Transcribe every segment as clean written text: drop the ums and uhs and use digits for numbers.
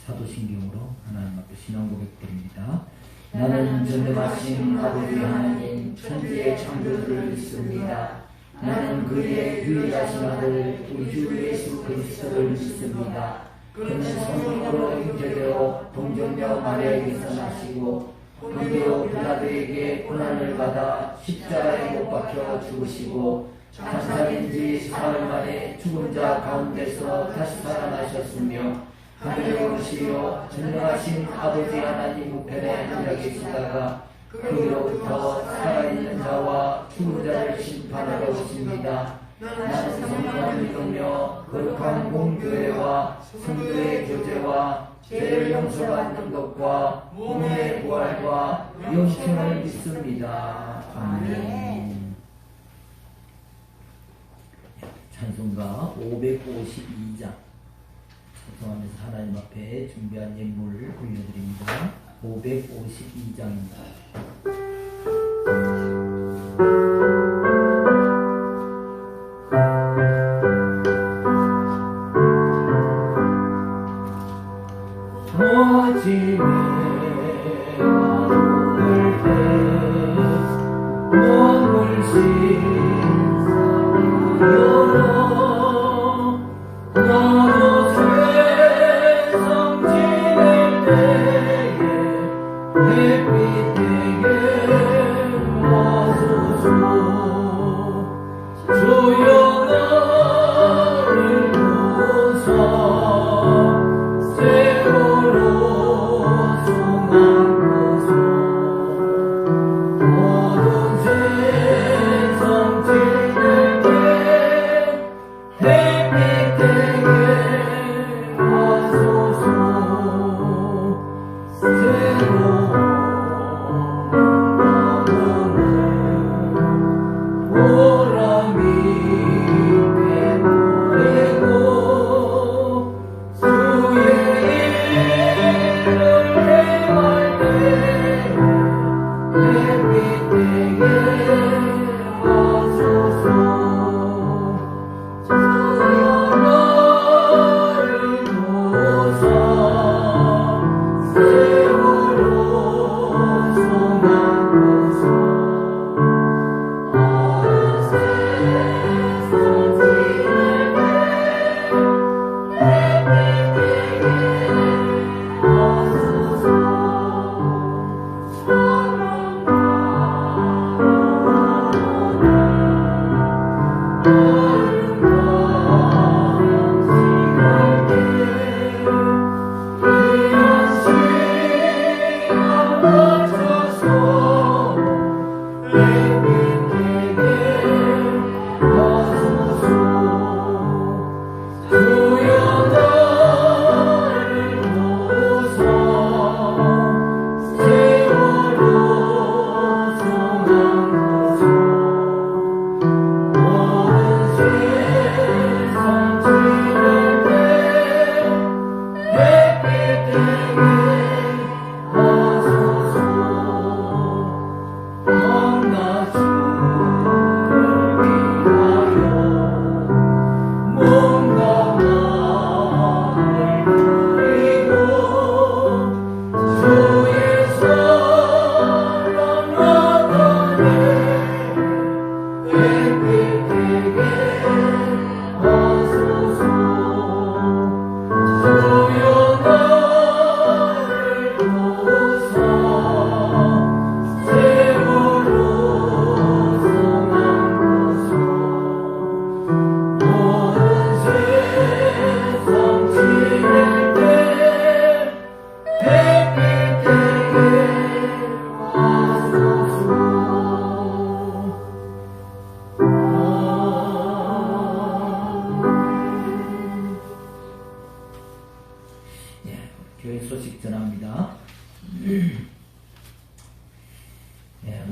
사도신경으로 하나님 앞에 신앙 고백드립니다. 나는 전능하신 아버지 하나님 천지의 창조주를 믿습니다. 나는 그의 유일하신 아들 우리 주 예수 그리스도를 믿습니다. 그는 성령으로 잉태되어 동정녀 마리아에게서 나시고 본디오 빌라도에게 고난을 받아 십자가에 못 박혀 죽으시고 장사된 지 사흘 만에 죽은 자 가운데서 다시 살아나셨으며 하늘에 오르시며 전능하신 아버지 하나님 우편에 앉아 계시다가 거기로부터 살아있는 자와 죽은 자를 심판하러 오십니다. 나는 성령을 믿으며 거룩한 공교회와 성도의 교제와 죄를 용서받는 것과 몸의 부활과 영생을 믿습니다. 아멘. 찬송가 552장 찬송하면서 하나님 앞에 준비한 예물을 올려드립니다. 552장입니다.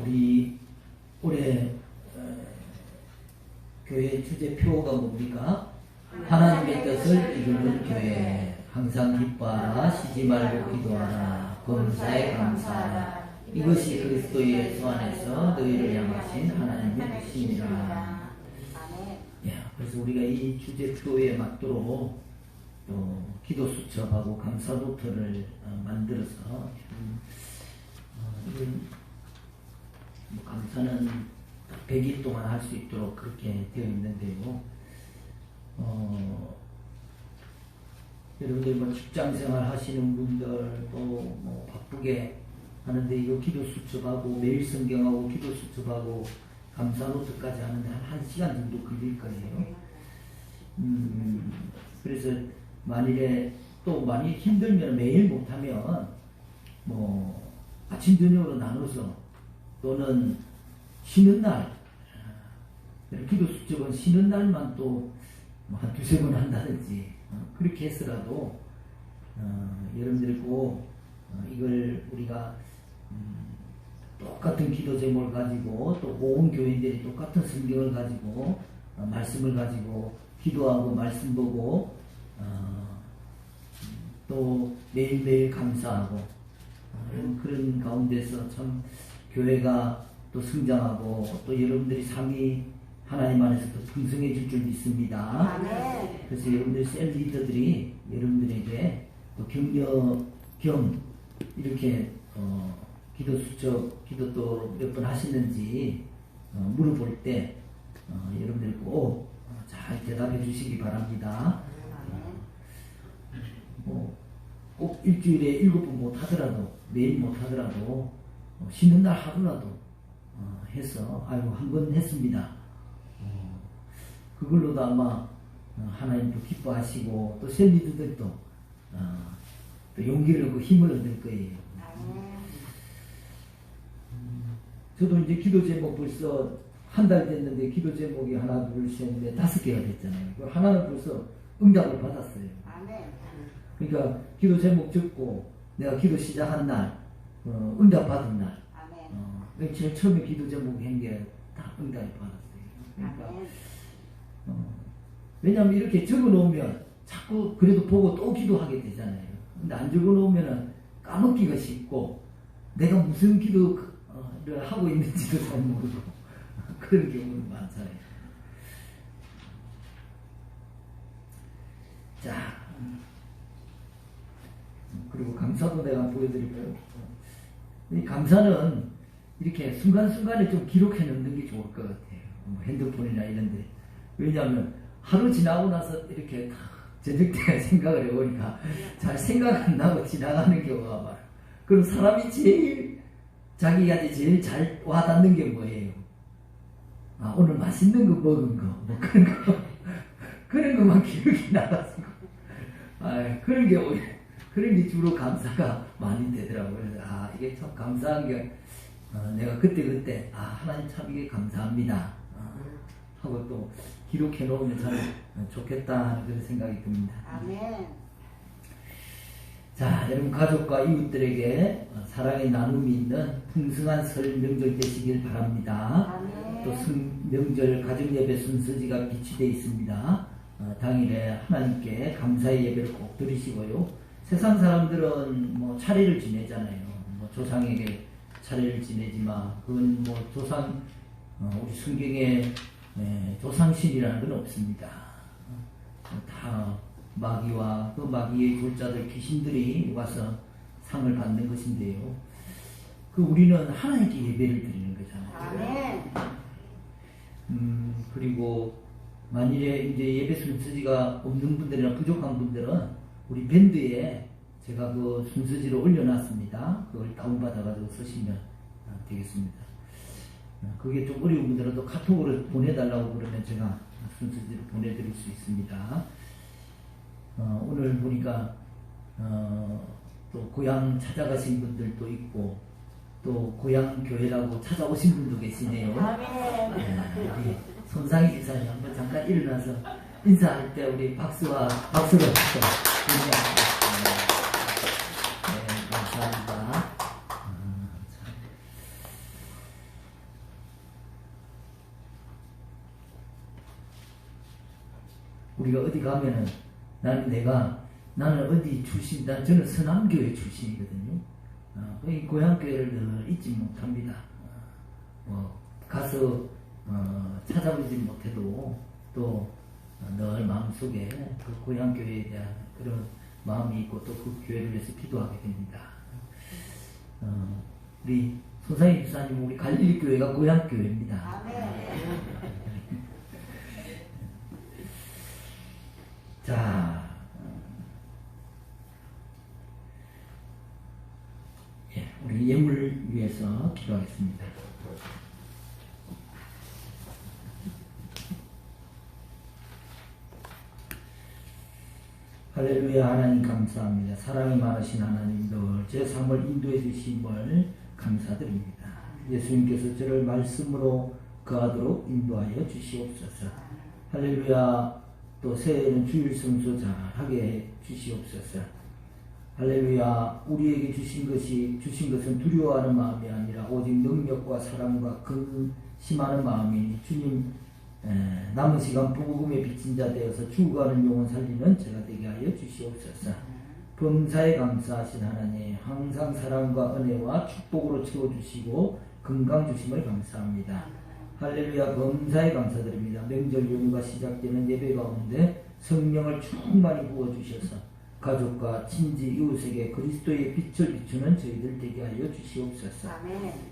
우리 올해 교회 주제표가 뭡니까? 하나님의 뜻을 이루는 교회. 항상 기뻐하라, 쉬지 말고 기도하라, 범사에 감사하라. 이것이 그리스도 예수 안에서 너희를 향하신 하나님의 뜻이니라. 그래서 우리가 이 주제표에 맞도록 또 기도 수첩하고 감사 노트를 만들어서 이건 뭐 감사는 100일 동안 할 수 있도록 그렇게 되어 있는데요. 여러분들 뭐 직장생활 하시는 분들 또 뭐 바쁘게 하는데 이거 기도 수첩하고 매일 성경하고 기도 수첩하고 감사 노트까지 하는데 한 1시간 정도 걸릴 거예요. 그래서 만일에 또 많이 힘들면 매일 못하면 뭐 아침 저녁으로 나눠서 또는 쉬는 날 기도 수첩은 쉬는 날만 또 한 두세 번 한다든지 그렇게 해서라도 여러분들이 꼭 이걸 우리가 똑같은 기도 제목을 가지고 또 온 교인들이 똑같은 성경을 가지고 말씀을 가지고 기도하고 말씀 보고 또 매일매일 감사하고 그런 가운데서 참 교회가 또 성장하고 또 여러분들이 삶이 하나님 안에서 또 풍성해질 줄 믿습니다. 그래서 여러분들 셀 리더들이 여러분들에게 또 격려 겸 이렇게 기도 수첩, 기도 또 몇 번 하시는지 물어볼 때 여러분들이 꼭 잘 대답해 주시기 바랍니다. 꼭 일주일에 7번 못 하더라도 매일 못 하더라도 쉬는 날 하루라도 해서 아이고 한 번 했습니다. 그걸로도 아마 하나님도 기뻐하시고 또 셀리드들도 또 용기를 얻고 힘을 얻을 거예요. 저도 이제 기도 제목 벌써 한 달 됐는데 기도 제목이 하나 둘 셋 넷 5개가 됐잖아요. 그 하나는 벌써 응답을 받았어요. 그러니까 기도 제목 적고 내가 기도 시작한 날 응답 받은 날 제일 처음에 기도 제목 한 게 다 응답을 받았어요. 그러니까 왜냐하면 이렇게 적어 놓으면 자꾸 그래도 보고 또 기도하게 되잖아요. 근데 안 적어 놓으면 까먹기가 쉽고 내가 무슨 기도를 하고 있는지도 잘 모르고 그런 경우는 많잖아요. 자, 그리고 감사도 내가 보여드릴까요? 이 감사는 이렇게 순간순간에 좀 기록해 놓는 게 좋을 것 같아요. 뭐 핸드폰이나 이런데. 왜냐하면 하루 지나고 나서 이렇게 저녁 때 생각을 해보니까 잘 생각 안 나고 지나가는 경우가 많아요. 그럼 사람이 자기한테 제일 잘 와닿는 게 뭐예요? 오늘 맛있는 거 먹은 거, 뭐 그런 것만 기억이 나가지고. 그런 게 주로 감사가 많이 되더라고요. 그래서 이게 참 감사한 게 내가 그때 하나님 참 이게 감사합니다 하고 또 기록해 놓으면 참 좋겠다 하는 그런 생각이 듭니다. 아멘. 자, 여러분 가족과 이웃들에게 사랑의 나눔이 있는 풍성한 설 명절 되시길 바랍니다. 아멘. 또 명절 가정예배 순서지가 비치되어 있습니다. 당일에 하나님께 감사의 예배를 꼭 드리시고요. 세상 사람들은 뭐 차례를 지내잖아요. 뭐 조상에게 차례를 지내지만 그건 뭐 조상 우리 성경에 조상신이라는 건 없습니다. 다 마귀와 그 마귀의 졸자들 귀신들이 와서 상을 받는 것인데요. 우리는 하나님께 예배를 드리는 거잖아요. 아멘. 그리고 만일에 이제 예배 순서지가 없는 분들이나 부족한 분들은 우리 밴드에 제가 그 순서지를 올려놨습니다. 그걸 다운받아가지고 쓰시면 되겠습니다. 그게 좀 어려운 분들은 또 카톡으로 보내달라고 그러면 제가 순서지를 보내드릴 수 있습니다. 오늘 보니까 또 고향 찾아가신 분들도 있고 또 고향 교회라고 찾아오신 분도 계시네요. 우리 손상희 지사님 한번 잠깐 일어나서 인사할 때 우리 박수로 인사하겠습니다. 네, 감사합니다. 우리가 어디 가면은 나는 어디 출신, 저는 서남교회 출신이거든요. 이 고향교회를 늘 잊지 못합니다. 가서 찾아보지 못해도 또 늘 마음속에 그 고향교회에 대한 그런 마음이 있고 또 그 교회를 위해서 기도하게 됩니다. 우리 손상희 집사님 우리 갈릴리 교회가 고향 교회입니다. 자, 우리 예물을 위해서 기도하겠습니다. 할렐루야. 하나님 감사합니다. 사랑이 많으신 하나님 늘 제 삶을 인도해 주심을 감사드립니다. 예수님께서 저를 말씀으로 거하도록 인도하여 주시옵소서. 할렐루야. 또 새해에는 주일 성수 잘하게 해 주시옵소서. 할렐루야. 우리에게 주신 것은 두려워하는 마음이 아니라 오직 능력과 사랑과 근심하는 마음이니 주님 남은 시간 복음의 빚진 자 되어서 죽어가는 영혼 살리는 제가 되게 하여 주시옵소서. 범사에 감사하신 하나님 항상 사랑과 은혜와 축복으로 채워주시고 건강 주심을 감사합니다. 할렐루야. 범사에 감사드립니다. 명절 연휴가 시작되는 예배 가운데 성령을 충만히 부어주셔서 가족과 친지 이웃에게 그리스도의 빛을 비추는 저희들 되게 하여 주시옵소서.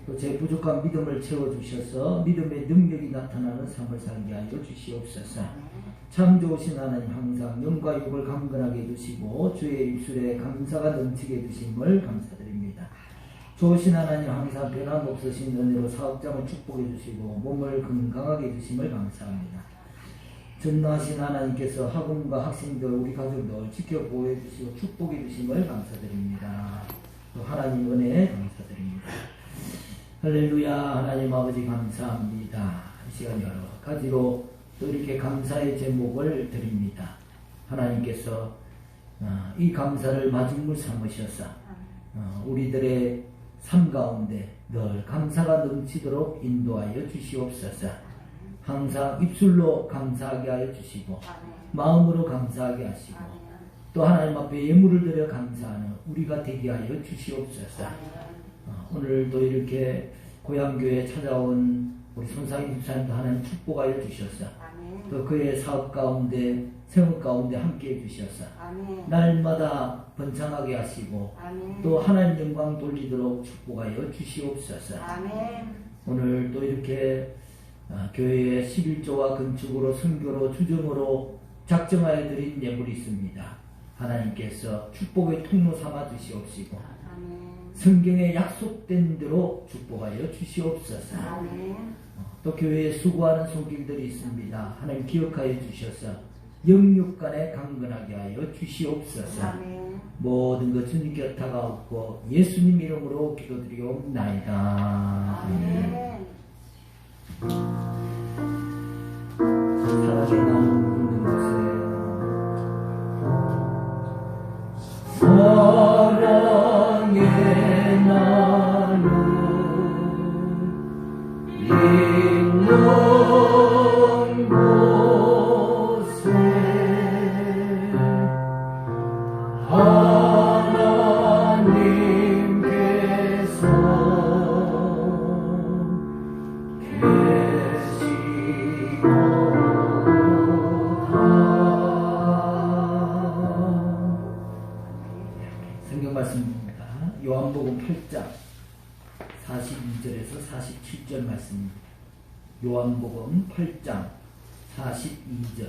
또 제 부족한 믿음을 채워주셔서 믿음의 능력이 나타나는 삶을 살게 하여 주시옵소서. 참 좋으신 하나님 항상 영과 욕을 강건하게 해주시고 주의 입술에 감사가 넘치게 해주심을 감사드립니다. 좋으신 하나님 항상 변함없으신 은혜로 사업장을 축복해 주시고 몸을 건강하게 해주심을 감사합니다. 전능하신 하나님께서 학원과 학생들 우리 가족들 지켜 보호해 주시고 축복해 주심을 감사드립니다. 또 하나님 은혜에 감사드립니다. 할렐루야. 하나님 아버지 감사합니다. 이 시간 여러 가지로 또 이렇게 감사의 제목을 드립니다. 하나님께서 이 감사를 마중물 삼으셔서 우리들의 삶 가운데 늘 감사가 넘치도록 인도하여 주시옵소서. 항상 입술로 감사하게 하여 주시고 마음으로 감사하게 하시고 또 하나님 앞에 예물을 드려 감사하는 우리가 되게 하여 주시옵소서. 오늘도 이렇게 고향교회에 찾아온 우리 손상희 집사님도 하나님 축복하여 주셔서 또 그의 사업 가운데 생업 가운데 함께해 주셔서 날마다 번창하게 하시고 또 하나님 영광 돌리도록 축복하여 주시옵소서. 오늘 또 이렇게 교회에 11조와 건축으로 선교로 주정으로 작정하여 드린 예물이 있습니다. 하나님께서 축복의 통로 삼아 주시옵시고 성경에 약속된 대로 축복하여 주시옵소서. 또 교회에 수고하는 손길들이 있습니다. 하나님 기억하여 주셔서 영육간에 강건하게 하여 주시옵소서. 모든 것 주님께 다가오고 예수님 이름으로 기도드리옵나이다. 사랑의 나무 있는 곳에 사랑의 나무 있는 곳에 하나님께서 성경 말씀입니다. 요한복음 8장 42절에서 47절 말씀입니다. 요한복음 8장 42절.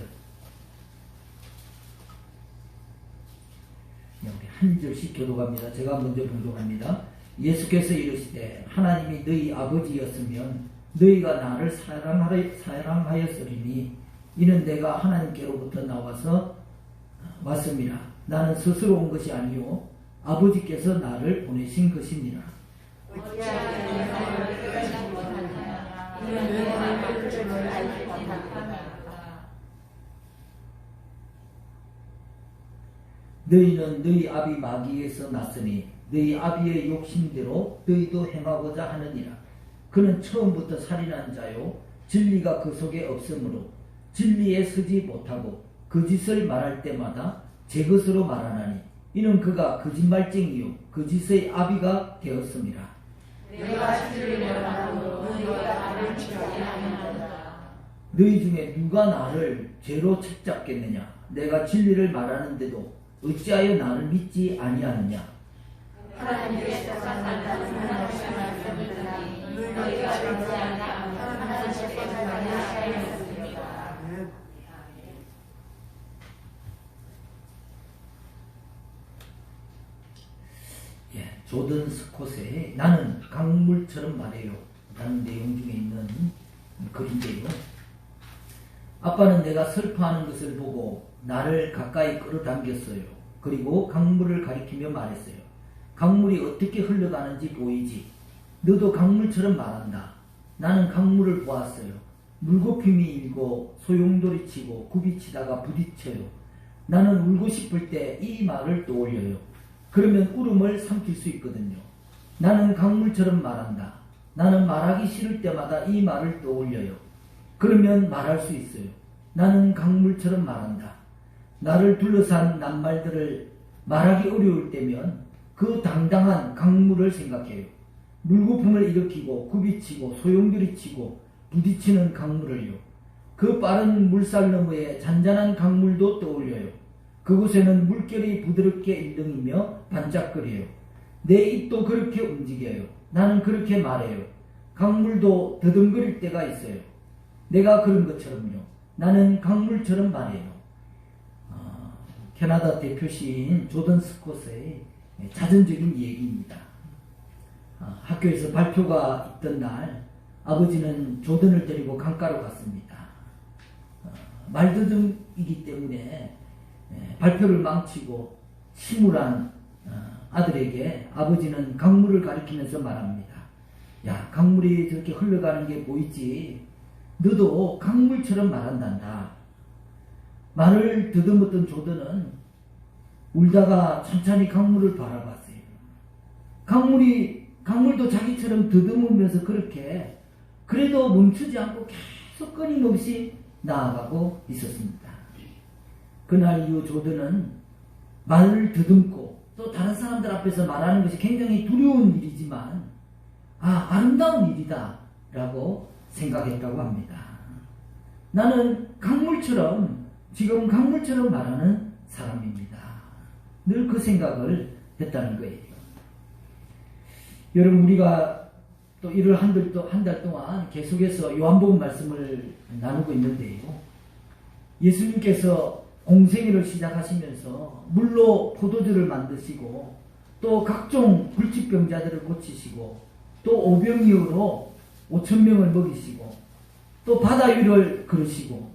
우리 한 절씩 교독합니다. 제가 먼저 봉독합니다. 예수께서 이르시되 하나님이 너희 아버지였으면 너희가 나를 사랑하였으리니 이는 내가 하나님께로부터 나와서 왔음이라. 나는 스스로 온 것이 아니요 아버지께서 나를 보내신 것이니라. 너희는 너희 아비 마귀에서 났으니 너희 아비의 욕심대로 너희도 행하고자 하느니라. 그는 처음부터 살인한 자요 진리가 그 속에 없으므로 진리에 서지 못하고 거짓을 말할 때마다 제 것으로 말하나니 이는 그가 거짓말쟁이요 거짓의 아비가 되었습니다. 내가 진리를 말하므로 너희가 나를 취하게 하느니라. 너희 중에 누가 나를 죄로 책잡겠느냐? 내가 진리를 말하는데도 어찌하여 나를 믿지 아니하느냐. 하나님께서 산다는 하나님의 말씀을 듣니 너희가 믿지 않고 하나님께서 말하시었습니다. 예, 조던 스콧의 나는 강물처럼 말해요 라는 내용 중에 있는 글인데요. 아빠는 내가 슬퍼하는 것을 보고 나를 가까이 끌어당겼어요. 그리고 강물을 가리키며 말했어요. 강물이 어떻게 흘러가는지 보이지? 너도 강물처럼 말한다. 나는 강물을 보았어요. 물고품이 일고 소용돌이 치고 굽이치다가 부딪혀요. 나는 울고 싶을 때 이 말을 떠올려요. 그러면 울음을 삼킬 수 있거든요. 나는 강물처럼 말한다. 나는 말하기 싫을 때마다 이 말을 떠올려요. 그러면 말할 수 있어요. 나는 강물처럼 말한다. 나를 둘러싼 낱말들을 말하기 어려울 때면 그 당당한 강물을 생각해요. 물거품을 일으키고 굽이치고 소용돌이 치고 부딪히는 강물을요. 그 빠른 물살 너머에 잔잔한 강물도 떠올려요. 그곳에는 물결이 부드럽게 일렁이며 반짝거려요. 내 입도 그렇게 움직여요. 나는 그렇게 말해요. 강물도 더듬거릴 때가 있어요. 내가 그런 것처럼요. 나는 강물처럼 말해요. 캐나다 대표 시인 조던 스콧의 자전적인 얘기입니다. 학교에서 발표가 있던 날 아버지는 조던을 데리고 강가로 갔습니다. 말더듬이기 때문에 발표를 망치고 심울한 아들에게 아버지는 강물을 가리키면서 말합니다. 야, 강물이 저렇게 흘러가는 게 보이지? 너도 강물처럼 말한단다. 말을 더듬었던 조던은 울다가 천천히 강물을 바라봤어요. 강물도 자기처럼 더듬으면서 그렇게 그래도 멈추지 않고 계속 끊임없이 나아가고 있었습니다. 그날 이후 조던은 말을 더듬고 또 다른 사람들 앞에서 말하는 것이 굉장히 두려운 일이지만 아름다운 일이다 라고 생각했다고 합니다. 나는 지금 강물처럼 말하는 사람입니다. 늘 그 생각을 했다는 거예요. 여러분, 우리가 또 1월 한 달 동안 계속해서 요한복음 말씀을 나누고 있는데요. 예수님께서 공생애를 시작하시면서 물로 포도주를 만드시고 또 각종 불치병자들을 고치시고 또 오병이어로 5,000명을 먹이시고 또 바다 위를 걸으시고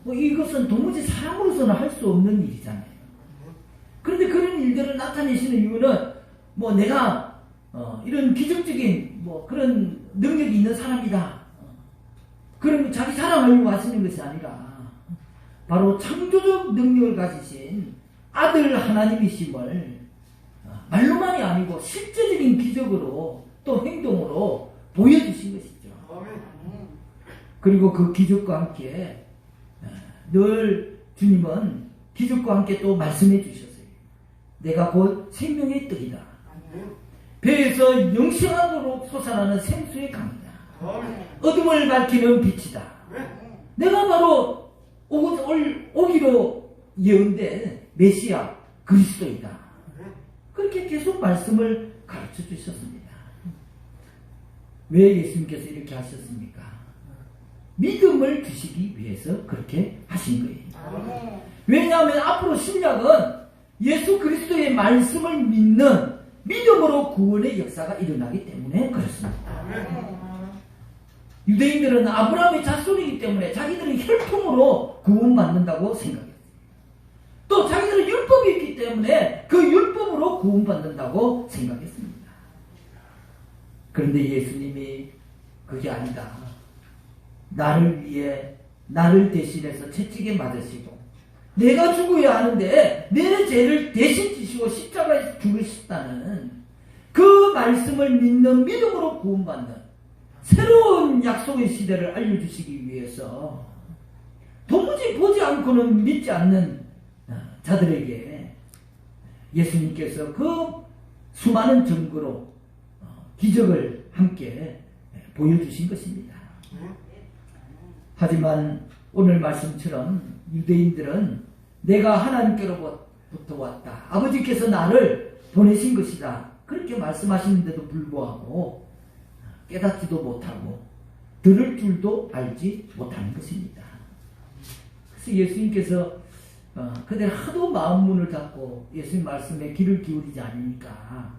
이것은 도무지 사람으로서는 할 수 없는 일이잖아요. 그런데 그런 일들을 나타내시는 이유는 내가 이런 기적적인 그런 능력이 있는 사람이다. 그런 자기 자랑하려고 하시는 것이 아니라 바로 창조적 능력을 가지신 아들 하나님이심을 말로만이 아니고 실제적인 기적으로 또 행동으로 보여주신 것이죠. 그리고 그 기적과 함께 늘 주님은 기적과 함께 또 말씀해 주셨어요. 내가 곧 생명의 떡이다. 배에서 영생하도록 솟아나는 생수의 강이다. 어둠을 밝히는 빛이다. 내가 바로 오기로 예언된 메시아 그리스도이다. 그렇게 계속 말씀을 가르쳐 주셨습니다. 왜 예수님께서 이렇게 하셨습니까? 믿음을 주시기 위해서 그렇게 하신 거예요. 왜냐하면 앞으로 신약은 예수 그리스도의 말씀을 믿는 믿음으로 구원의 역사가 일어나기 때문에 그렇습니다. 유대인들은 아브라함의 자손이기 때문에 자기들은 혈통으로 구원받는다고 생각했어요. 또 자기들은 율법이 있기 때문에 그 율법으로 구원받는다고 생각했습니다. 그런데 예수님이 그게 아니다. 나를 위해 나를 대신해서 채찍에 맞으시고 내가 죽어야 하는데 내 죄를 대신 지시고 십자가에 죽으셨다는 그 말씀을 믿는 믿음으로 구원받는 새로운 약속의 시대를 알려주시기 위해서 도무지 보지 않고는 믿지 않는 자들에게 예수님께서 그 수많은 증거로 기적을 함께 보여주신 것입니다. 하지만 오늘 말씀처럼 유대인들은 내가 왔다. 아버지께서 나를 보내신 것이다. 그렇게 말씀하시는데도 불구하고 깨닫지도 못하고 들을 줄도 알지 못하는 것입니다. 그래서 예수님께서 그들 하도 마음문을 닫고 예수님 말씀에 귀를 기울이지 않으니까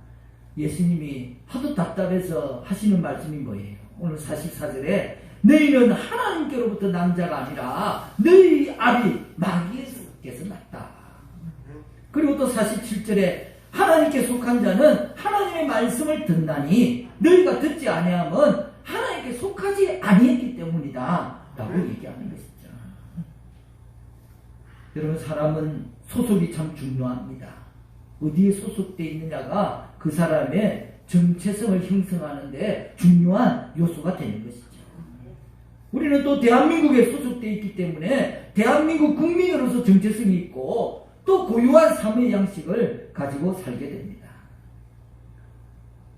예수님이 하도 답답해서 하시는 말씀이 뭐예요? 오늘 44절에 너희는 하나님께로부터 난 자가 아니라 너희 아비 마귀에게서 났다. 그리고 또 47절에 하나님께 속한 자는 하나님의 말씀을 듣나니 너희가 듣지 아니하면 하나님께 속하지 아니했기 때문이다 라고 얘기하는 것이죠. 여러분, 사람은 소속이 참 중요합니다. 어디에 소속되어 있느냐가 그 사람의 정체성을 형성하는데 중요한 요소가 되는 것이죠. 우리는 또 대한민국에 소속되어 있기 때문에 대한민국 국민으로서 정체성이 있고 또 고유한 삶의 양식을 가지고 살게 됩니다.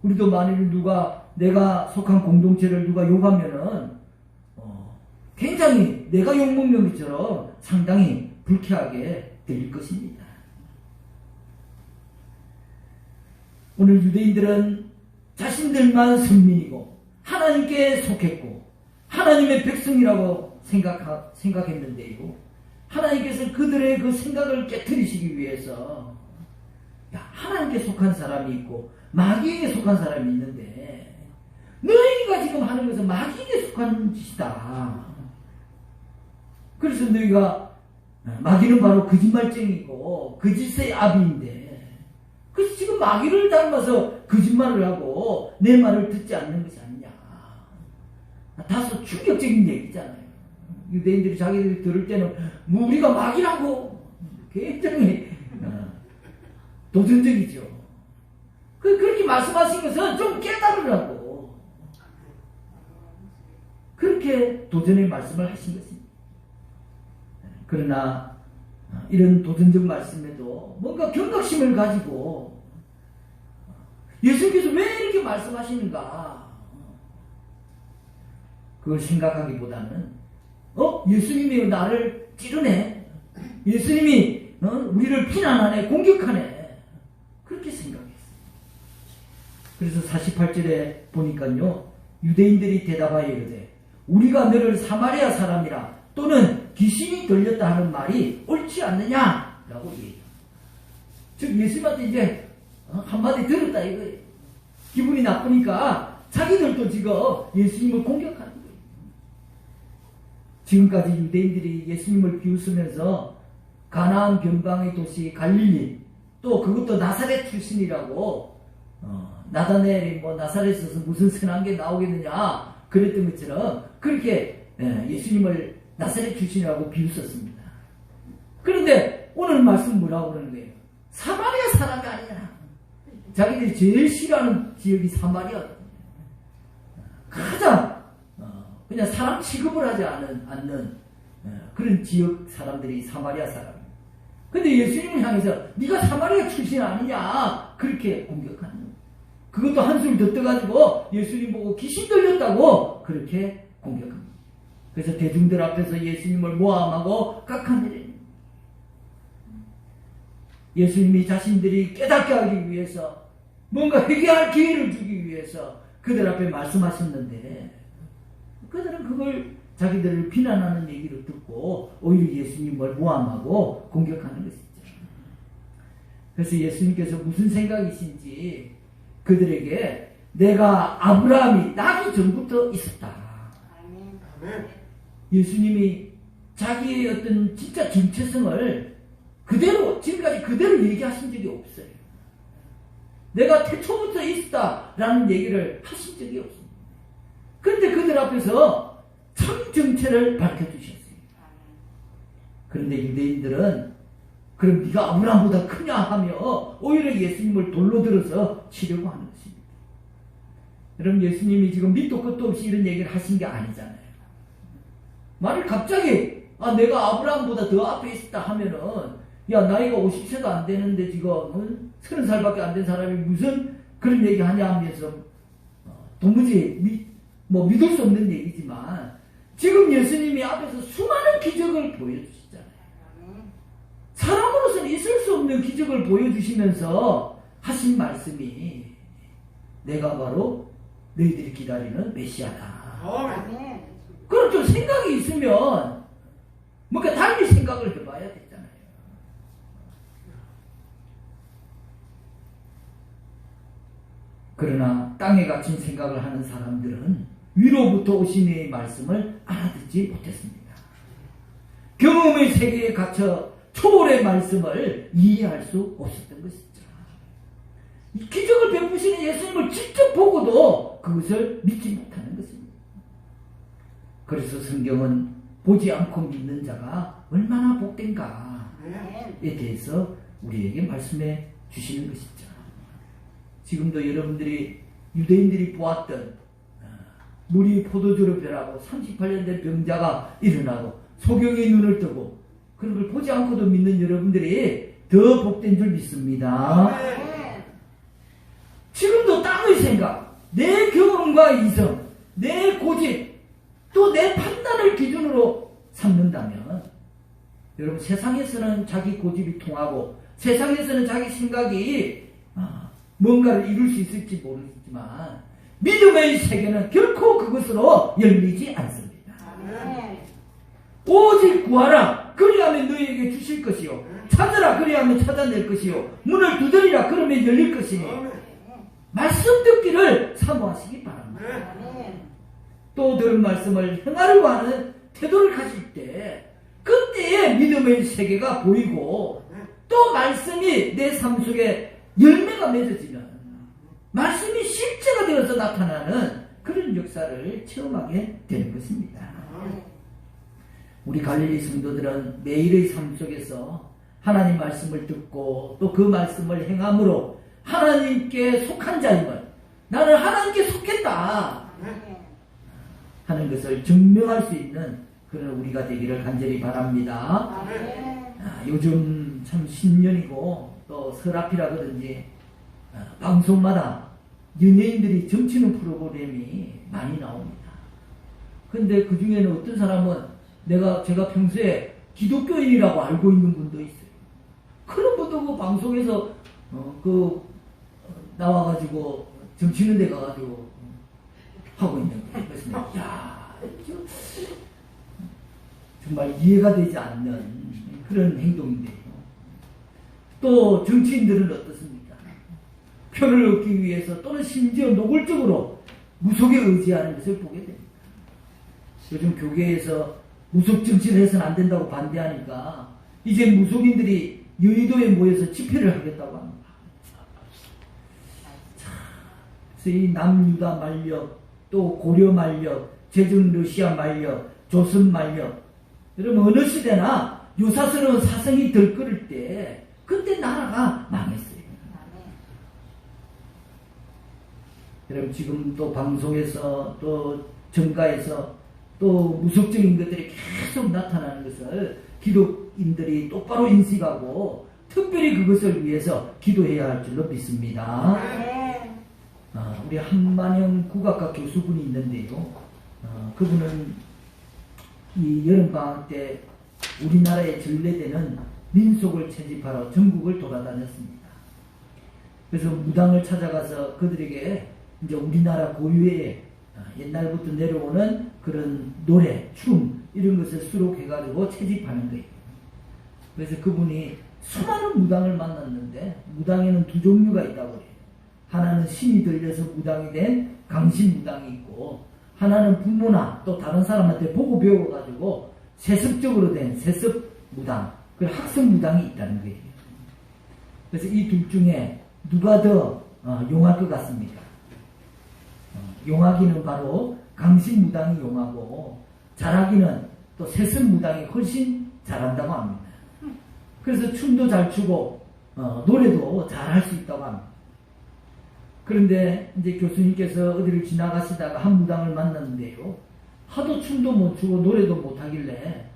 우리도 만일 내가 속한 공동체를 누가 욕하면은 굉장히 내가 욕먹는 것처럼 상당히 불쾌하게 들릴 것입니다. 오늘 유대인들은 자신들만 선민이고 하나님께 속했고 하나님의 백성이라고 생각했는데요. 하나님께서 그들의 그 생각을 깨트리시기 위해서 하나님께 속한 사람이 있고 마귀에게 속한 사람이 있는데 너희가 지금 하는 것은 마귀에게 속한 짓이다. 그래서 너희가 마귀는 바로 거짓말쟁이고 거짓의 아비인데 그래서 지금 마귀를 닮아서 거짓말을 하고 내 말을 듣지 않는 것이 아니냐. 다소 충격적인 얘기잖아요. 유대인들이 자기들이 들을 때는 뭐 우리가 마귀라고 굉장히 도전적이죠. 그렇게 말씀하신 것은 좀 깨달으라고 그렇게 도전의 말씀을 하신 것입니다. 그러나 이런 도전적 말씀에도 뭔가 경각심을 가지고 예수님께서 왜 이렇게 말씀하시는가 그걸 생각하기보다는 예수님이 나를 찌르네, 예수님이 우리를 비난하네, 공격하네, 그렇게 생각했어요. 그래서 48절에 보니까요, 유대인들이 대답하여 이르되 우리가 너를 사마리아 사람이라 또는 귀신이 들렸다 하는 말이 옳지 않느냐라고 얘기해요. 즉 예수님한테 이제 한마디 들었다 이거예요. 기분이 나쁘니까 자기들도 지금 예수님을 공격하는 거예요. 지금까지 유대인들이 예수님을 비웃으면서 가나안 변방의 도시 갈릴리, 또 그것도 나사렛 출신이라고 나다넬이 나사렛에서 무슨 선한 게 나오겠느냐 그랬던 것처럼 그렇게 예수님을 나사렛 출신이라고 비웃었습니다. 그런데 오늘 말씀 뭐라고 그러는 거예요? 사마리아 사람이 아니냐. 자기들이 제일 싫어하는 지역이 사마리아. 가장 그냥 사람 취급을 하지 않는 그런 지역 사람들이 사마리아 사람. 근데 예수님을 향해서 네가 사마리아 출신 아니냐 그렇게 공격하는 거예요. 그것도 한술 더 떠가지고 예수님 보고 귀신 들렸다고 그렇게 공격합니다. 그래서 대중들 앞에서 예수님을 모함하고 깎아내려요. 예수님이 자신들이 깨닫게 하기 위해서 뭔가 회개할 기회를 주기 위해서 그들 앞에 말씀하셨는데 그들은 그걸 자기들을 비난하는 얘기를 듣고 오히려 예수님을 모함하고 공격하는 것이죠. 그래서 예수님께서 무슨 생각이신지 그들에게 내가 아브라함이 나기 전부터 있었다. 예수님이 자기의 어떤 진짜 정체성을 그대로 지금까지 그대로 얘기하신 적이 없어요. 내가 태초부터 있었다라는 얘기를 하신 적이 없습니다. 그런데 그들 앞에서 참 정체를 밝혀주셨어요. 그런데 유대인들은 그럼 네가 아브라함보다 크냐 하며 오히려 예수님을 돌로 들어서 치려고 하는 것입니다. 여러분, 예수님이 지금 밑도 끝도 없이 이런 얘기를 하신 게 아니잖아요. 만일 갑자기 내가 아브라함보다 더 앞에 있었다 하면은 야 나이가 50세도 안 되는데 지금 30살밖에 안 된 사람이 무슨 그런 얘기 하냐 하면서 도무지 믿을 수 없는 얘기지만 지금 예수님이 앞에서 수많은 기적을 보여주시잖아요. 사람으로서는 있을 수 없는 기적을 보여주시면서 하신 말씀이 내가 바로 너희들이 기다리는 메시아다. 아멘. 그럼 좀 생각이 있으면 뭔가 달리 생각을 해봐야 되잖아요. 그러나 땅에 갇힌 생각을 하는 사람들은 위로부터 오신 이의 말씀을 알아듣지 못했습니다. 경험의 세계에 갇혀 초월의 말씀을 이해할 수 없었던 것이죠. 기적을 베푸시는 예수님을 직접 보고도 그것을 믿지 못하는 것입니다. 그래서 성경은 보지 않고 믿는 자가 얼마나 복된가에 대해서 우리에게 말씀해 주시는 것이죠. 지금도 여러분들이 유대인들이 보았던 물이 포도주로 변하고 38년 된 병자가 일어나고 소경이 눈을 뜨고 그런 걸 보지 않고도 믿는 여러분들이 더 복된 줄 믿습니다. 지금도 땅의 생각, 내 경험과 이성, 내 고집, 또 내 판단을 기준으로 삼는다면 여러분 세상에서는 자기 고집이 통하고 세상에서는 자기 생각이 뭔가를 이룰 수 있을지 모르겠지만 믿음의 세계는 결코 그것으로 열리지 않습니다. 오직 구하라 그리하면 너희에게 주실 것이요 찾으라 그리하면 찾아낼 것이요 문을 두드리라 그러면 열릴 것이니 말씀 듣기를 사모하시기 바랍니다. 또 들은 말씀을 행하려고 하는 태도를 가질 때 그때의 믿음의 세계가 보이고 또 말씀이 내 삶 속에 열매가 맺어지면 말씀이 실제가 되어서 나타나는 그런 역사를 체험하게 되는 것입니다. 우리 갈릴리 성도들은 매일의 삶 속에서 하나님 말씀을 듣고 또 그 말씀을 행함으로 하나님께 속한 자임을 나는 하나님께 속했다 하는 것을 증명할 수 있는 그런 우리가 되기를 간절히 바랍니다. 요즘 참 신년이고 또 설앞이라 그런지 방송마다 연예인들이 점치는 프로그램이 많이 나옵니다. 근데 그 중에는 어떤 사람은 제가 평소에 기독교인이라고 알고 있는 분도 있어요. 그런 분도 그 방송에서 나와가지고 점치는 데 가가지고 하고 있는 거예요. 그래서 야, 정말 이해가 되지 않는 그런 행동인데요. 또 정치인들은 어떻습니까? 표를 얻기 위해서 또는 심지어 노골적으로 무속에 의지하는 것을 보게 됩니다. 요즘 교계에서 무속 정치를 해서는 안 된다고 반대하니까 이제 무속인들이 여의도에 모여서 집회를 하겠다고 합니다. 그래서 이 남유다 만력, 또 고려 만력, 제중 러시아 만력, 조선 만력, 여러분 어느 시대나 요사스러운 사성이 들끓을 때 그때 나라가 망했어요. 여러분 지금 또 방송에서 또 정가에서 또 무속적인 것들이 계속 나타나는 것을 기독인들이 똑바로 인식하고 특별히 그것을 위해서 기도해야 할 줄로 믿습니다. 우리 한만영 국악과 교수분이 있는데요. 그분은 이 여름방학 때 우리나라에 전래되는 민속을 채집하러 전국을 돌아다녔습니다. 그래서 무당을 찾아가서 그들에게 이제 우리나라 고유의 옛날부터 내려오는 그런 노래, 춤 이런 것을 수록해가지고 채집하는 거예요. 그래서 그분이 수많은 무당을 만났는데 무당에는 두 종류가 있다고 해요. 하나는 신이 들려서 무당이 된 강신 무당이 있고 하나는 부모나 또 다른 사람한테 보고 배워가지고 세습적으로 된 세습 무당, 그 학습 무당이 있다는 거예요. 그래서 이 둘 중에 누가 더 용할 것 같습니까? 용하기는 바로 강신 무당이 용하고 잘하기는 또 세습 무당이 훨씬 잘한다고 합니다. 그래서 춤도 잘 추고 노래도 잘할 수 있다고 합니다. 그런데 이제 교수님께서 어디를 지나가시다가 한 무당을 만났는데요. 하도 춤도 못 추고 노래도 못 하길래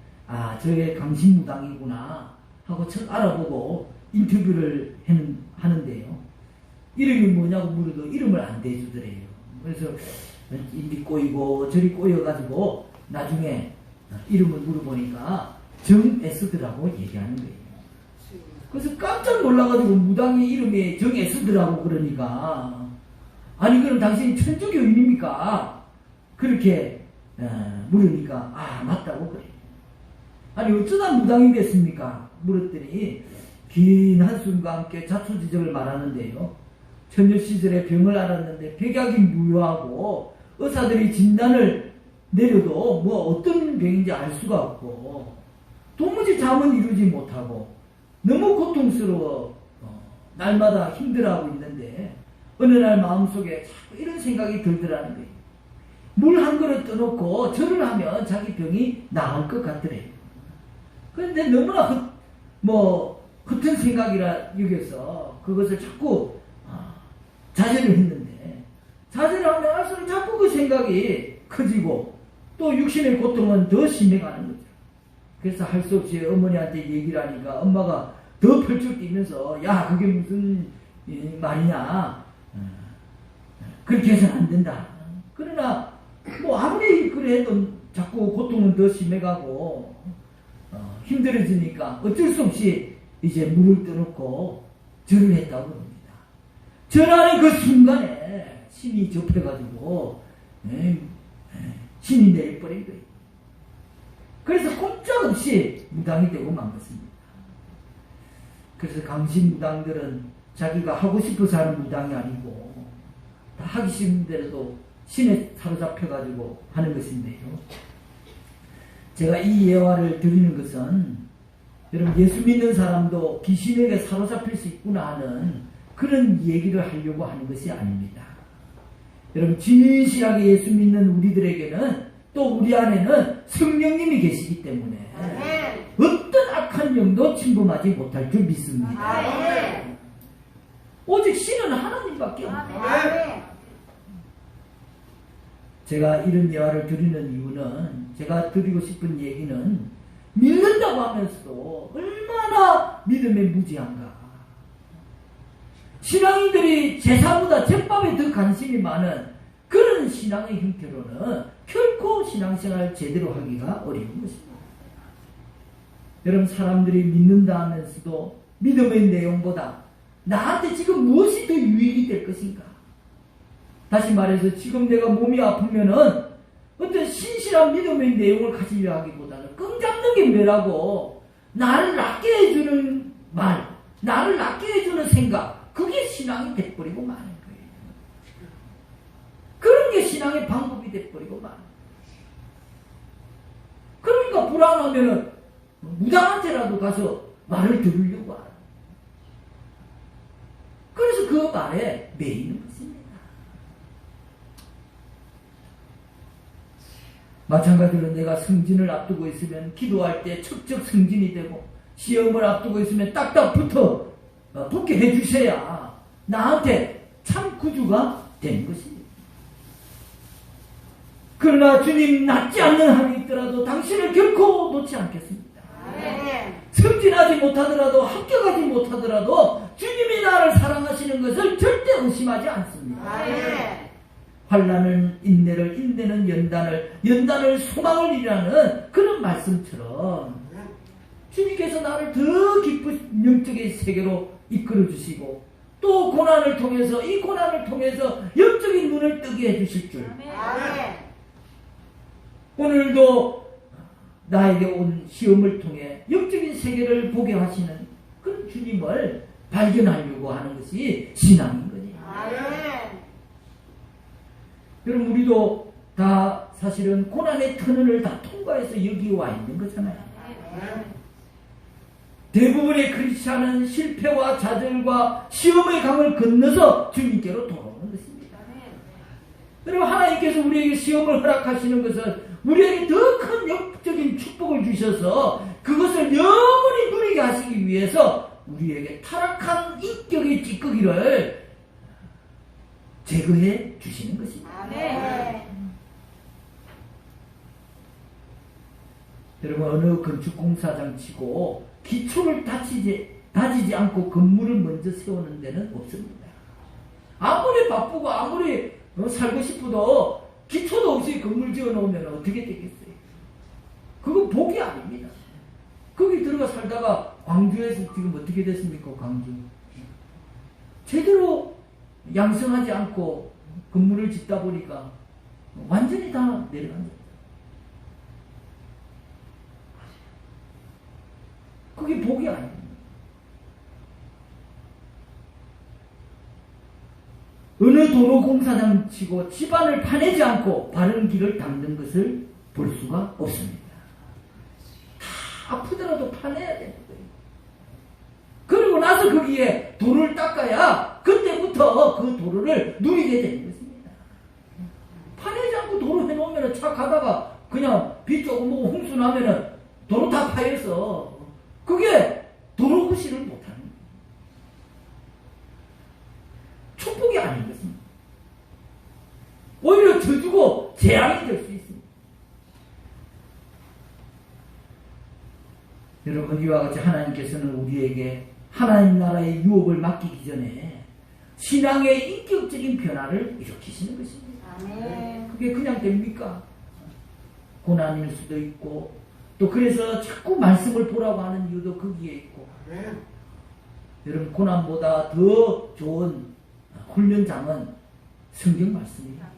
저게 강신 무당이구나 하고 척 알아보고 인터뷰를 하는데요. 이름이 뭐냐고 물어도 이름을 안 대주더래요. 그래서 이리 꼬이고 저리 꼬여가지고 나중에 이름을 물어보니까 정에스더라고 얘기하는 거예요. 그래서 깜짝 놀라가지고 무당의 이름에 정애쓰더라고. 그러니까 아니 그럼 당신이 천주교인입니까? 그렇게 물으니까 아 맞다고 그래. 아니 어쩌다 무당이 됐습니까? 물었더니 긴 한숨과 함께 자초지적을 말하는데요. 처녀 시절에 병을 앓았는데 백약이 무효하고 의사들이 진단을 내려도 뭐 어떤 병인지 알 수가 없고 도무지 잠은 이루지 못하고 너무 고통스러워 날마다 힘들어하고 있는데 어느 날 마음속에 자꾸 이런 생각이 들더라는 거예요. 물 한 그릇 떠놓고 절을 하면 자기 병이 나을 것 같더래요. 그런데 너무나 헛된 생각이라 여겨서 그것을 자꾸 자제를 했는데 자제를 하면 할수록 자꾸 그 생각이 커지고 또 육신의 고통은 더 심해가는 거죠. 그래서 할 수 없이 어머니한테 얘기를 하니까 엄마가 더 펄쩍 뛰면서 야 그게 무슨 말이냐 그렇게 해서는 안 된다. 그러나 뭐 아무리 그래도 자꾸 고통은 더 심해가고 힘들어지니까 어쩔 수 없이 이제 물을 떠놓고 절을 했다고 합니다. 절하는 그 순간에 신이 접해가지고 신이 내려버린 거예요. 그래서 꼼짝없이 무당이 되고 만 것입니다. 그래서 강신 무당들은 자기가 하고 싶어서 하는 무당이 아니고 다 하기 싫은 대로도 신에 사로잡혀가지고 하는 것인데요. 제가 이 예화를 드리는 것은 여러분 예수 믿는 사람도 귀신에게 사로잡힐 수 있구나 하는 그런 얘기를 하려고 하는 것이 아닙니다. 여러분 진실하게 예수 믿는 우리들에게는 또 우리 안에는 성령님이 계시기 때문에 어떤 악한 영도 침범하지 못할 줄 믿습니다. 오직 신은 하나님밖에 없습니다. 제가 이런 예화를 드리는 이유는 제가 드리고 싶은 얘기는 믿는다고 하면서도 얼마나 믿음에 무지한가. 신앙인들이 제사보다 제밥에 더 관심이 많은 그런 신앙의 형태로는 결코 신앙생활을 제대로 하기가 어려운 것입니다. 여러분 사람들이 믿는다 하면서도 믿음의 내용보다 나한테 지금 무엇이 더 유익이 될 것인가. 다시 말해서 지금 내가 몸이 아프면은 어떤 신실한 믿음의 내용을 가지려 하기보다는 끈 잡는 게 뭐라고 나를 낫게 해주는 말, 나를 낫게 해주는 생각, 그게 신앙이 돼버리고 마는 거예요. 그런 게 신앙의 방법이 돼버리고 마는 거예요. 그러니까 불안하면은 무당한테라도 가서 말을 들으려고 하는. 그래서 그 말에 매이는 것입니다. 마찬가지로 내가 승진을 앞두고 있으면 기도할 때 척척 승진이 되고 시험을 앞두고 있으면 딱딱 붙게 해주셔야 나한테 참 구주가 되는 것입니다. 그러나 주님 낫지 않는 한이 있더라도 당신을 결코 놓지 않겠습니다. 승진하지 못하더라도 합격하지 못하더라도 주님이 나를 사랑하시는 것을 절대 의심하지 않습니다. 환난은 인내를, 인내는 연단을, 연단을 소망을 이라는 그런 말씀처럼 주님께서 나를 더 깊은 영적인 세계로 이끌어 주시고 또 고난을 통해서 이 고난을 통해서 영적인 눈을 뜨게 해주실 줄. 오늘도 나에게 온 시험을 통해 영적인 세계를 보게 하시는 그런 주님을 발견하려고 하는 것이 신앙인 거예요. 여러분 우리도 다 사실은 고난의 터널을 다 통과해서 여기 와 있는 거잖아요. 대부분의 크리스찬은 실패와 좌절과 시험의 강을 건너서 주님께로 돌아오는 것입니다. 여러분 하나님께서 우리에게 시험을 허락하시는 것은 우리에게 더 큰 영적인 축복을 주셔서 그것을 영원히 누리게 하시기 위해서 우리에게 타락한 인격의 찌꺼기를 제거해 주시는 것입니다. 여러분 어느 건축공사장 치고 기초를 다지지 않고 건물을 먼저 세우는 데는 없습니다. 아무리 바쁘고 아무리 살고 싶어도 기초도 없이 건물 지어놓으면 어떻게 되겠어요? 그건 복이 아닙니다. 거기 들어가 살다가 광주에서 지금 어떻게 됐습니까? 광주 제대로 양성하지 않고 건물을 짓다 보니까 완전히 다 내려간 거예요. 그게 복이 아닙니다. 어느 도로공사장 치고 집안을 파내지 않고 바른 길을 닦는 것을 볼 수가 없습니다. 다 아프더라도 파내야 되는 거예요. 그리고 나서 거기에 도로를 닦아야 그때부터 그 도로를 누리게 되는 것입니다. 파내지 않고 도로 해놓으면 차 가다가 그냥 비 조금 오고 홍수 나면은 도로 다 파여서 그게 도로 구실을 못하는 거예요. 축복이 아닌 것입니다. 오히려 저주고 재앙이 될 수 있습니다. 여러분, 이와 같이 하나님께서는 우리에게 하나님 나라의 유업을 맡기기 전에 신앙의 인격적인 변화를 일으키시는 것입니다. 아멘. 그게 그냥 됩니까? 고난일 수도 있고, 또 그래서 자꾸 말씀을 보라고 하는 이유도 거기에 있고, 여러분, 고난보다 더 좋은 훈련장은 성경 말씀입니다.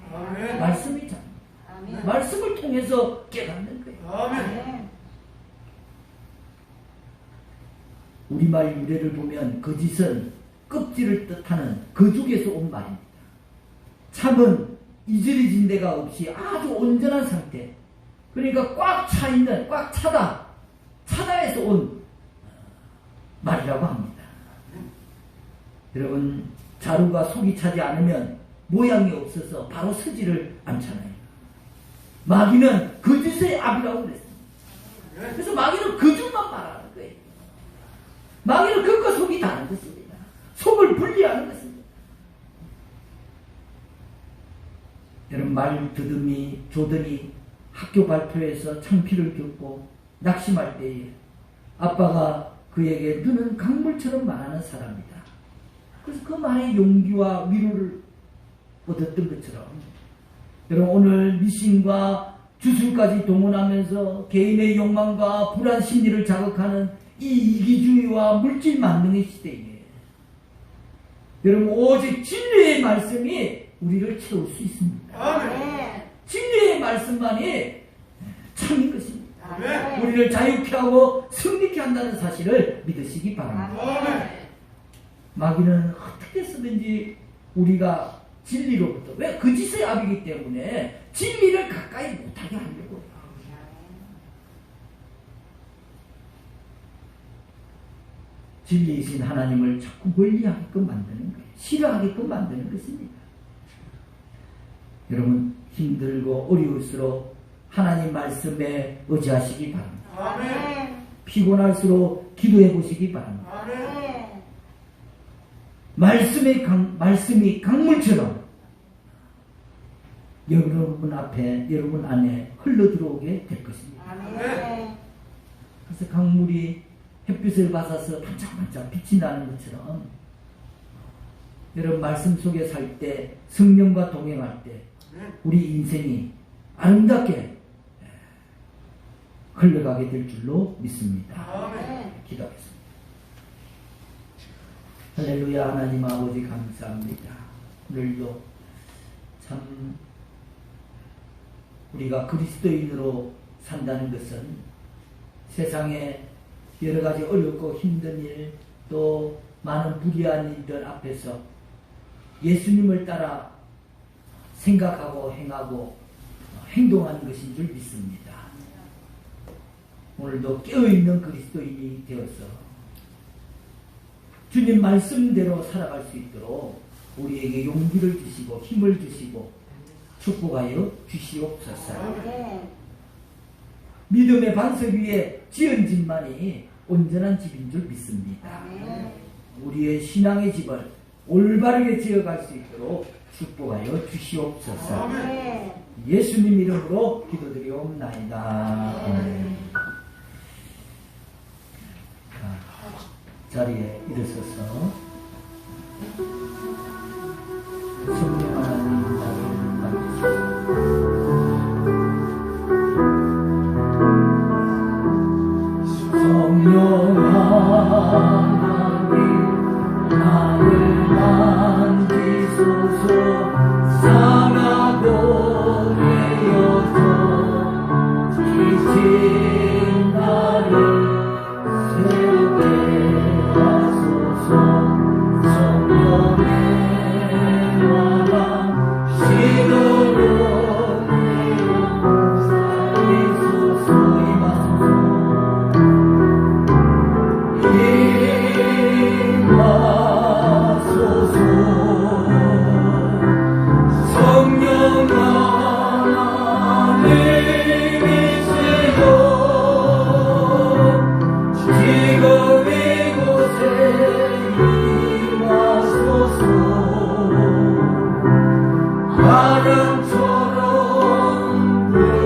말씀이잖아요. 아멘. 말씀을 통해서 깨닫는 거예요. 아멘. 우리말 유래를 보면 거짓은 껍질을 뜻하는 거죽에서 온 말입니다. 참은 이질이진 데가 없이 아주 온전한 상태, 그러니까 꽉 차 있는, 꽉 차다, 차다에서 온 말이라고 합니다. 여러분, 자루가 속이 차지 않으면 모양이 없어서 바로 서지를 않잖아요. 마귀는 거짓의 압이라고 그랬습니다. 그래서 마귀는 거짓만 말하는 거예요. 마귀는 겉과 속이 다른 것입니다. 속을 분리하는 것입니다. 여러분, 말 더듬이 조던이 학교 발표에서 창피를 겪고 낙심할 때에 아빠가 그에게 너는 강물처럼 말하는 사람이다. 그래서 그 말에 용기와 위로를 얻었던 것처럼, 여러분, 오늘 미신과 주술까지 동원하면서 개인의 욕망과 불안 심리를 자극하는 이 이기주의와 물질 만능의 시대에 여러분, 오직 진리의 말씀이 우리를 채울 수 있습니다. 아멘. 진리의 말씀만이 참인 것입니다. 아멘. 우리를 자유케 하고 승리케 한다는 사실을 믿으시기 바랍니다. 아멘. 마귀는 어떻게 쓰든지 우리가 진리로부터, 왜? 거짓의 압이기 때문에 진리를 가까이 못하게 하려고 해요. 진리이신 하나님을 자꾸 멀리하게끔 만드는 거예요. 싫어하게끔 만드는 것입니다. 여러분, 힘들고 어려울수록 하나님 말씀에 의지하시기 바랍니다. 아멘. 피곤할수록 기도해 보시기 바랍니다. 아멘. 말씀이 강물처럼 여러분 앞에, 여러분 안에 흘러들어오게 될 것입니다. 아멘. 그래서 강물이 햇빛을 받아서 반짝반짝 빛이 나는 것처럼 여러분, 말씀 속에 살 때, 성령과 동행할 때 우리 인생이 아름답게 흘러가게 될 줄로 믿습니다. 아멘. 기도하겠습니다. 할렐루야. 하나님 아버지 감사합니다. 오늘도 참 우리가 그리스도인으로 산다는 것은 세상에 여러 가지 어렵고 힘든 일, 또 많은 불의한 일들 앞에서 예수님을 따라 생각하고 행하고 행동하는 것인 줄 믿습니다. 오늘도 깨어있는 그리스도인이 되어서 주님 말씀대로 살아갈 수 있도록 우리에게 용기를 주시고 힘을 주시고 축복하여 주시옵소서. 아멘. 믿음의 반석 위에 지은 집만이 온전한 집인 줄 믿습니다. 아멘. 우리의 신앙의 집을 올바르게 지어갈 수 있도록 축복하여 주시옵소서. 아멘. 예수님 이름으로 기도드리옵나이다. 아멘. 자리에 일어서서 성령 하나님 나를 맡기시고 성령 상하고 되어서 지친 나를 새롭게 하소서. 성령의 나라 시도로 살리소서. 임하소서. 성령 하나님이시여 지금 이곳에 임하소서. 바람처럼 불처럼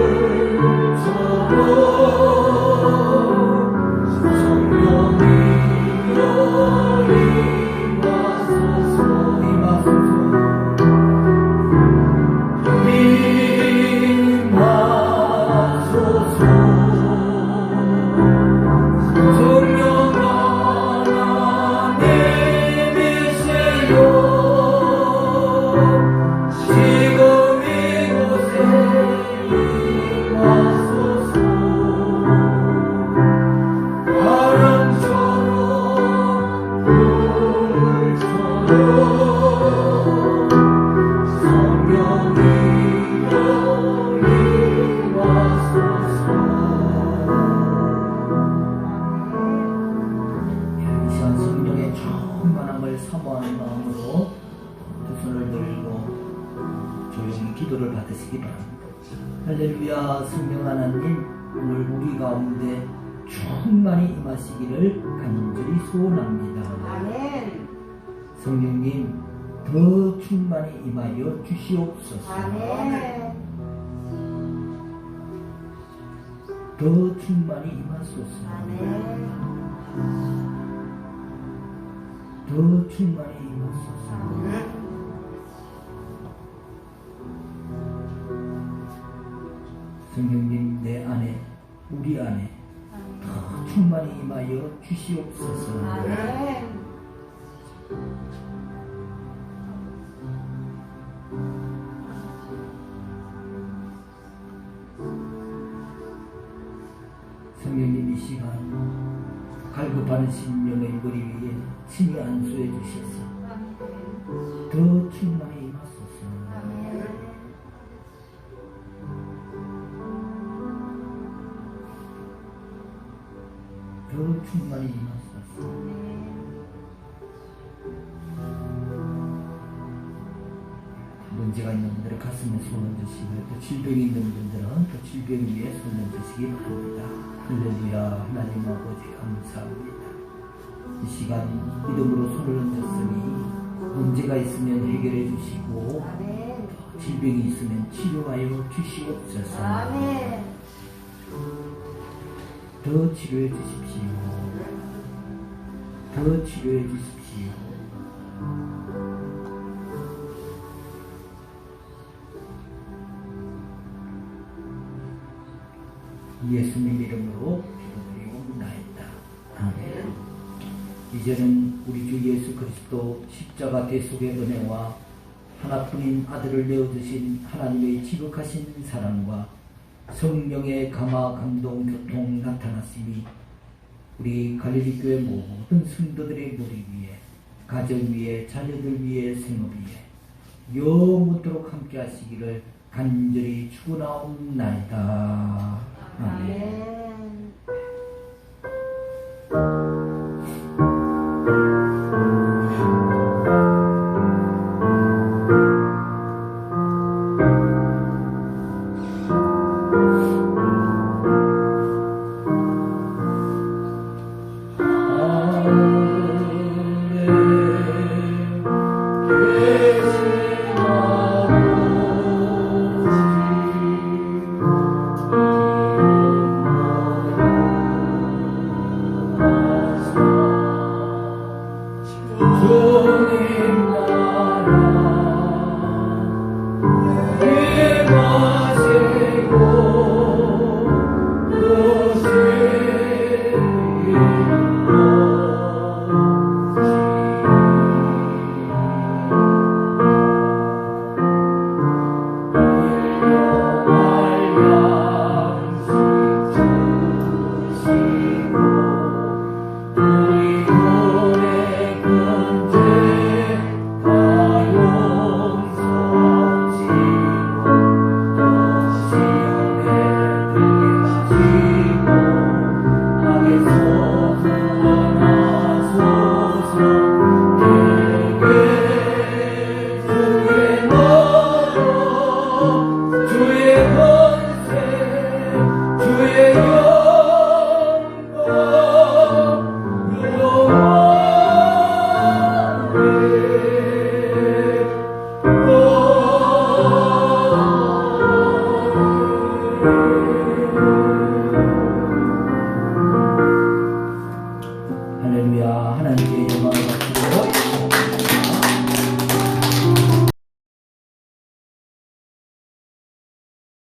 성령이여 임하소서. 임하소서. 성령 하나님이시여 지금 이곳에 임하소서. 바람처럼 불처럼 성령이여 임하소서. 이 시간 성령의 충만함을 사모하는 마음으로 두 손을 들고 조용히 기도를 받으시기 바랍니다. 할렐루야. 성령 하나님, 오늘 우리 가운데 충만히 임하시기를 간절히 소원합니다. 아멘. 성령님, 더 충만히 임하여 주시옵소서. 아멘. 더 충만히 임하소서. 아멘. 더 충만히 임하소서. 성령님, 내 안에, 우리 안에 더 충만히 임하여 주시옵소서. 아멘. 성령님, 이 시간 갈급하는 심령의 머리 위에 친히 안수해 주셔서 더 충만히 임하소서. 더 충만히 임하소서. 문제가 있는 분들은 가슴에 손을 드시고, 또 질병이 있는 분들은 또 질병 위에 손을 드시기 바랍니다. 할렐루야. 하나님 아버지 감사합니다. 이 시간 믿음으로 손을 얹었으니 문제가 있으면 해결해 주시고, 아멘. 질병이 있으면 치료하여 주시옵소서. 아멘. 더 치료해 주십시오. 더 치료해 주십시오. 예수님 이름으로 기도드리옵나이다. 아멘. 이제는 우리 주 예수 그리스도 십자가 대속의 은혜와 하나뿐인 아들을 내어주신 하나님의 지극하신 사랑과 성령의 감화 감동 교통 나타났으니 우리 갈릴리 교회 모든 성도들의 머리 위에, 가정 위에, 자녀들 위에, 생업 위에 영원토록 함께 하시기를 간절히 축원하옵나이다. 아멘.